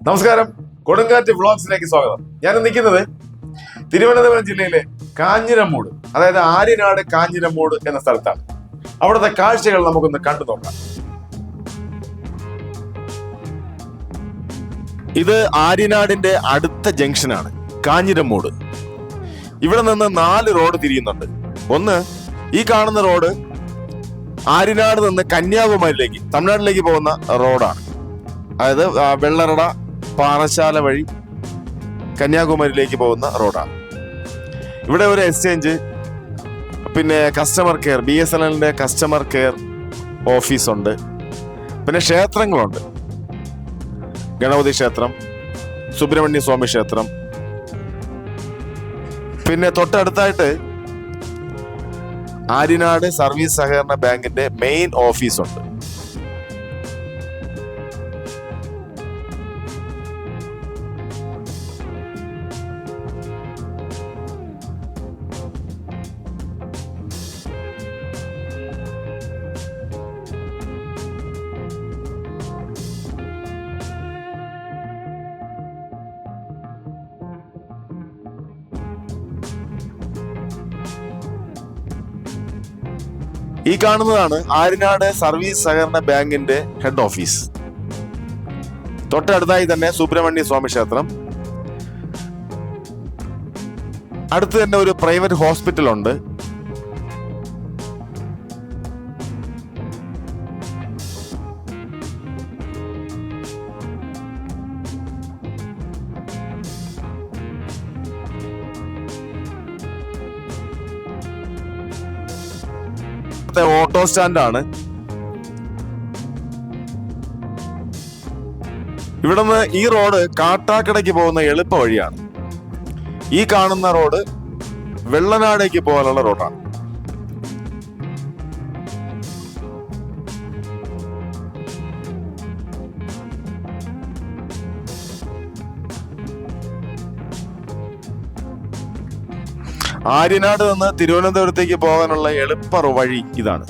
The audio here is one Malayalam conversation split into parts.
നമസ്കാരം, കൊടുങ്കാറ്റ് വ്ളോഗ്സിലേക്ക് സ്വാഗതം. ഞാൻ നിൽക്കുന്നത് തിരുവനന്തപുരം ജില്ലയിലെ കാഞ്ഞിരമൂട്, അതായത് ആര്യനാട് കാഞ്ഞിരമൂട് എന്ന സ്ഥലത്താണ്. അവിടുത്തെ കാഴ്ചകൾ നമുക്കൊന്ന് കണ്ടു നോക്കാം. ഇത് ആര്യനാടിന്റെ അടുത്ത ജംഗ്ഷനാണ് കാഞ്ഞിരമൂട്. ഇവിടെ നിന്ന് 4 റോഡ് തിരിയുന്നുണ്ട്. ഒന്ന്, ഈ കാണുന്ന റോഡ് ആര്യനാട് നിന്ന് കന്യാകുമാരിയിലേക്ക്, തമിഴ്നാട്ടിലേക്ക് പോകുന്ന റോഡാണ്. അതായത് വെള്ളറട പാറശാല വഴി കന്യാകുമാരിയിലേക്ക് പോകുന്ന റോഡാണ്. ഇവിടെ ഒരു എക്സ്ചേഞ്ച്, പിന്നെ കസ്റ്റമർ കെയർ, BSNLന്റെ കസ്റ്റമർ കെയർ ഓഫീസുണ്ട്. പിന്നെ ക്ഷേത്രങ്ങളുണ്ട്. ഗണപതി ക്ഷേത്രം, സുബ്രഹ്മണ്യ സ്വാമി ക്ഷേത്രം. പിന്നെ തൊട്ടടുത്തായിട്ട് ആര്യനാട് സർവീസ് സഹകരണ ബാങ്കിന്റെ മെയിൻ ഓഫീസുണ്ട്. ഈ കാണുന്നതാണ് ആര്യനാട് സർവീസ് സഹകരണ ബാങ്കിന്റെ ഹെഡ് ഓഫീസ്. തൊട്ടടുത്തായി തന്നെ സുബ്രഹ്മണ്യ സ്വാമി ക്ഷേത്രം. അടുത്ത് തന്നെ ഒരു പ്രൈവറ്റ് ഹോസ്പിറ്റൽ ഉണ്ട്. ഓട്ടോ സ്റ്റാൻഡാണ്. ഇവിടുന്ന് ഈ റോഡ് കാട്ടാക്കടയ്ക്ക് പോകുന്ന എളുപ്പ വഴിയാണ്. ഈ കാണുന്ന റോഡ് വെള്ളനാടേക്ക് പോകാനുള്ള റോഡാണ്. ആര്യനാട് നിന്ന് തിരുവനന്തപുരത്തേക്ക് പോകാനുള്ള എളുപ്പ വഴി ഇതാണ്.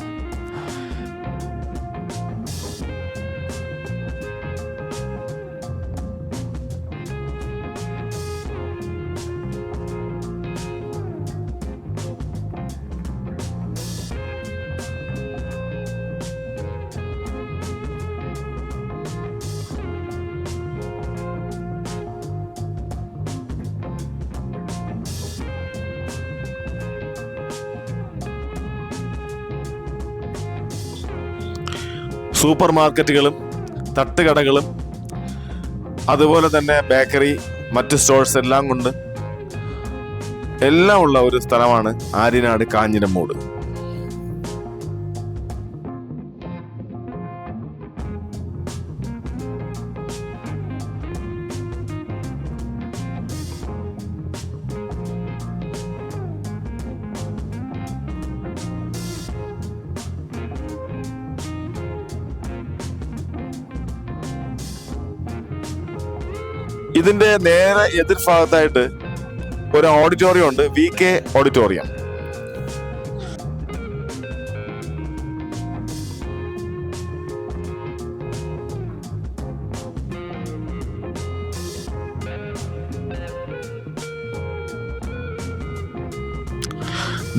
സൂപ്പർ മാർക്കറ്റുകളും തട്ടുകടകളും അതുപോലെ തന്നെ ബേക്കറി, മറ്റ് സ്റ്റോഴ്സ് എല്ലാം കൊണ്ട് എല്ലാം ഉള്ള ഒരു സ്ഥലമാണ് ആര്യനാട് കാഞ്ഞിരമൂട്. ഇതിന്റെ നേരെ എതിർഭാഗത്തായിട്ട് ഒരു ഓഡിറ്റോറിയം ഉണ്ട്, VK ഓഡിറ്റോറിയം.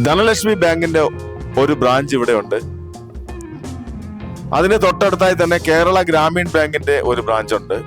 ധനലക്ഷ്മി ബാങ്കിന്റെ ഒരു ബ്രാഞ്ച് ഇവിടെ ഉണ്ട്. അതിന് തൊട്ടടുത്തായി തന്നെ കേരള ഗ്രാമീൺ ബാങ്കിന്റെ ഒരു ബ്രാഞ്ച് ഉണ്ട്.